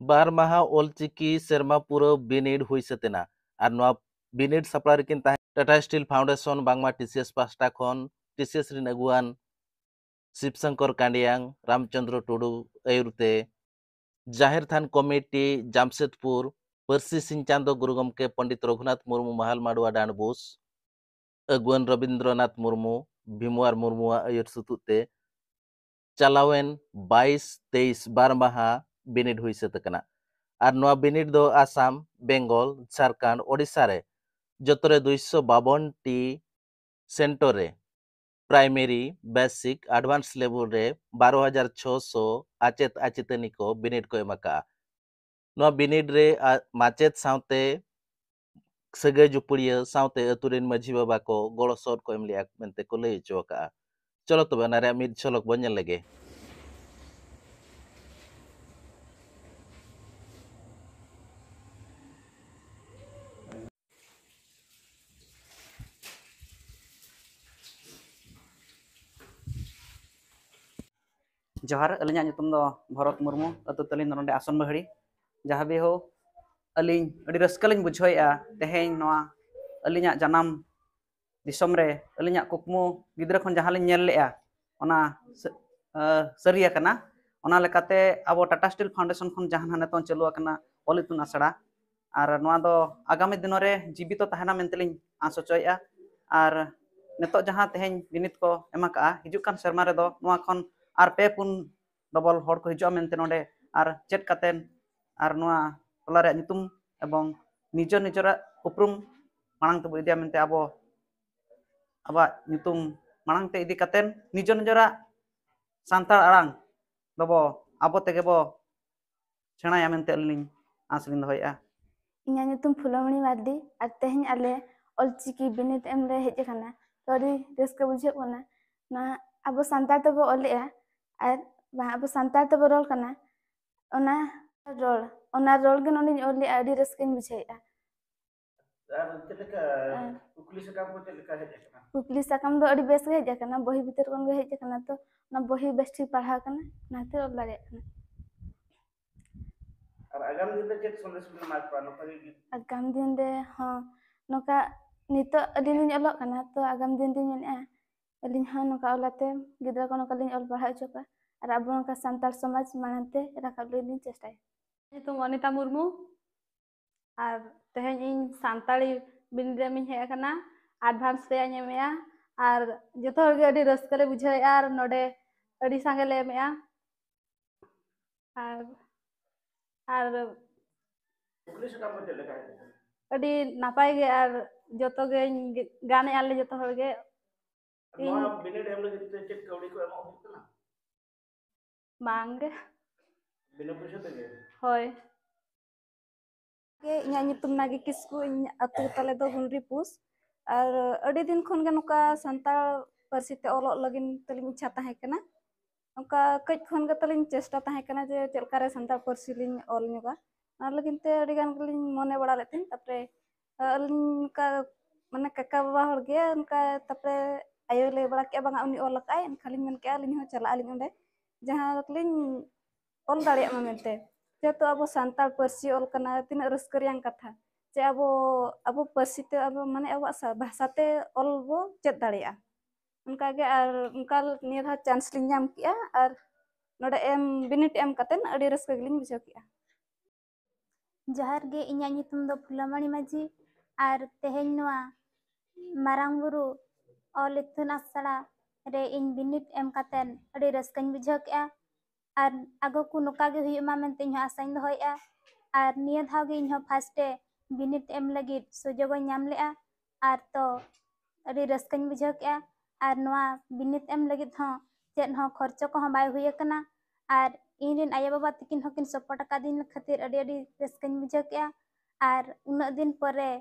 बार माहा ऑलचिकी सेरमा पूरा बिनिड हुई सतेना और नवा बिनिड सप्ला रेकिन ताहे टाटा स्टील फाउंडेशन बांगमा टीसीएस पास्टा खन टीसीएस रिन अगुआन शिवशंकर कांडियांग रामचंद्र टुडू अयुरते जाहिर थान कमिटी जामशेदपुर परसी सिंह चांदो गुरु गमके पंडित रघुनाथ मुर्मू महाल माडुआ डांडबुस अगुआन रविंद्रनाथ मुर्मू भीमवार मुर्मुआ अयुर सुतुते चलावेन 22-23 बार माहा बिनिड हुई सतकना और नवा बिनिड दो आसाम बेंगल झारखंड ओडिशा रे जतरे 252 टी सेंटर रे प्राइमरी बेसिक एडवांस लेवल रे 12,600 आचेत आचेतनी को बिनिड को एमका नवा बिनिड रे माचेत सावते सगे जुपुड़िया सावते अतुरेन माझी बाबा को गड़ो सद को एम लिया मेनते को लई चोका चलो तबे नारे मिद छलक बन लगे जोहार अलिंग नितुम दो भरत मुर्मू अतु तलिन नोंडे आसन बहड़ी जहाँ भी हो अलिंग अड़ी रस्कलिंग बुझाइया तेहें नोआ अलिंग जनाम दिसम रे अलिंग कुकमु गिद्रा खन जहाँ लिंग नेल लेआ ओना सरिया कना ओना लेकाते अब टाटा स्टील फाउंडेशन खन जहाँ नेतों चलु आकना ऑल इतुन आसड़ा और नोआ दो आगामी दिन रे जीवित तहना मेंतलिंग आस होचोया और नितो जहाँ तेहें बिनित को एमाका हिजुक कान शर्मा रे दो नोआ खन और पे पुन डबल हर को हिजुआ मेनते नोडे और चेक कातेन और नोआ टोला रे नितुम एवं निजर निजरा उपरुम मांग तब इदिया मेनते अब अब नितुम मांग ते इदी कातेन निजर निजरा सांतार आरांग दबो अब तेगे बो सेणाया मेनते अलिंग आसलिंग दहोया इन्या नितुम फुलमणि मार्डी और तेहें आले ऑलचिकी बिनित एम रे हेज कना तो अड़ी रस्का बुझे कोना ना अब सांतार तब ऑलेआ और अब सांतार तब रोल कना ओना रोल के नोनी ऑले अड़ी रस्का बुझेया कुकली सकाम दो अड़ी बेस गे हेज कना बही भीतर कोन गे हेज कना तो ना बही बेस ठीक पढ़ा कना नाते ऑल दाड़े कना और आगाम दिन रे चेक संदेश बिन मार पा नोका गे आगाम दिन रे हां नोका नितो अड़ी नि ऑल कना तो आगाम दिन दिन मेने अलिन हां नोका ऑलाते गिद्रा को नोका लिन ऑल पढ़ा चोका और अब नोका संताल समाज मानते राखाब लिन चेष्टा नितुम अनिता मुर्मू और तेहें इन सांताली बिनरे मिन हे कना एडवांस पे नेमेया और जतो हर गे अडी रस्कले बुझाया और नोडे अडी संगे लेमेया और पुलिस काम को चले का अडी नापाय गे और जतो गे गाने आले जतो हर गे नोआ बिनिड एम लगे चेक कौड़ी को एमो होतना मांग बिना पैसा तेगे होय के इन्या नितुम नागी किसकु इन अतु तले दो गुंडरी पुस और अडी दिन खन गे नुका संताल परसिते ओलो लगिन तलिन इच्छा ताहे कना उनका कई खन गे तलिन चेष्टा ताहे कना जे चलका रे संताल परसि लिन ओल नुका ना लगिन ते अडी गान गलिन मने बड़ा लेतिन तपरे अलिन का माने काका बाबा हर गे उनका तपरे आयो ले बड़ा के बांगा उनी ओल काय खाली मन के अलिन हो चला अलिन ओंडे जहां लिन ओल दाड़िया मा मेनते जेतो अब सांताल परसि ओल कना तीन रस्करियां कथा जे अब परसि ते अब माने अब भाषाते ओल बो चेत दाड़िया उनका गे और उनका निया चांस लिन नाम किया और नोडे एम बिनिट एम कतेन अडी रस्क गिलिन बुझाव किया जहार गे इन्या नितुम दो फुलमणि माझी और तेहें नोआ मारांग बुरु ऑल इतुन आसड़ा रे इन बिनिट एम कतेन अडी रस्क बुझाव किया और आगो को नोका गे हुई मा मेनते इन्हा आसाइन दहोया और निया धाव गे इन्हा फास्टे बिनिट एम लगी सुजोग नाम लेआ और तो अडी रस्क बुझाव किया और नोआ बिनिट एम लगी हो चेत हो खर्चो को बाय हुई कना और इन आया बाबा तकिन हकिन सपोर्ट का दिन खातिर अडी अडी रस्क बुझाव किया और उना दिन परे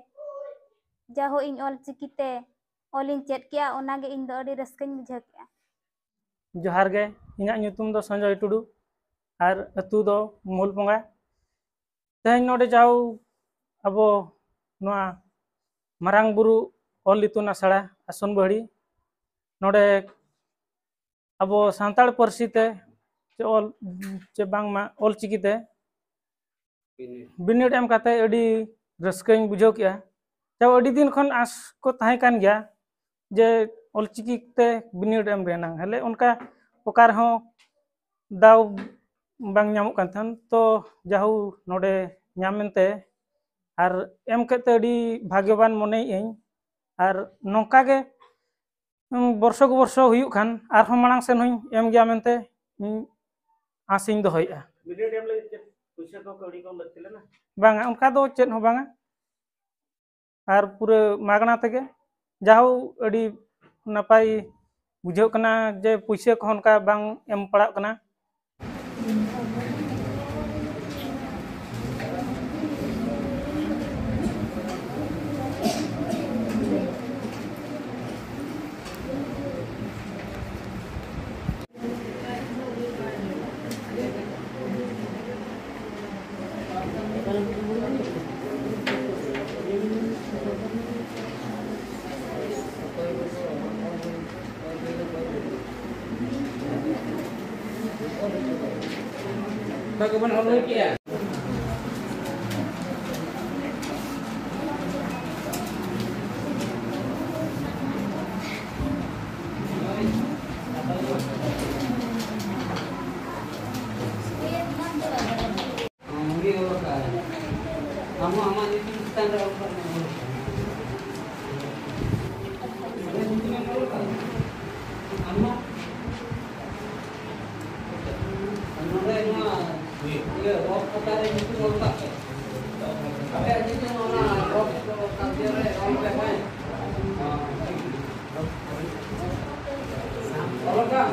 जाहो इन ऑल चिकिते ऑलिन चेत किया ओना गे इन दो अडी रस्क बुझाव किया जोहार गे इना नितुम दो संजय टुडू और अतु दो मूल पोंगा तेहें नोडे जाओ अब नोआ मारांग बुरु ऑल इतुन आसड़ा आसन बहड़ी नोडे अब सांताल परसिते चे ऑल चे बांगमा ऑल चिकिते बिनिड एम काते अड़ी रस्काኝ बुझाव किया जब अड़ी दिन खन आस को ताहे कान गया जे ऑलचिकी ते बिनिड एम रेना हले उनका ओकार हो दाव बांग ᱧᱟᱢᱚᱜ ᱠᱟᱱ ᱛᱟᱦᱮᱱ तो जाहू नोडे ᱧᱟᱢᱮᱱᱛᱮ आर एम कते अड़ी भाग्यवान मने ᱤᱧ आर नोंका गे वर्षो को वर्षो हुयुग खान आर मांग सेन हुई एम गया मेनते आसिंग दोहयआ बिनिड एम ले पैसा को कौड़ी को लगते लेना बांगा उनका दो चेन हो बांगा आर पूरे मागना तके जाहू अड़ी नपाई बुझाव कना जे पैसा को उनका बांग एम पड़ा कना Bagaimana kalau kia? Kamu aman itu standar apa? Iya, rock kemarin itu rock. Tapi aja itu mana rock kantor sampai main. Kalau kan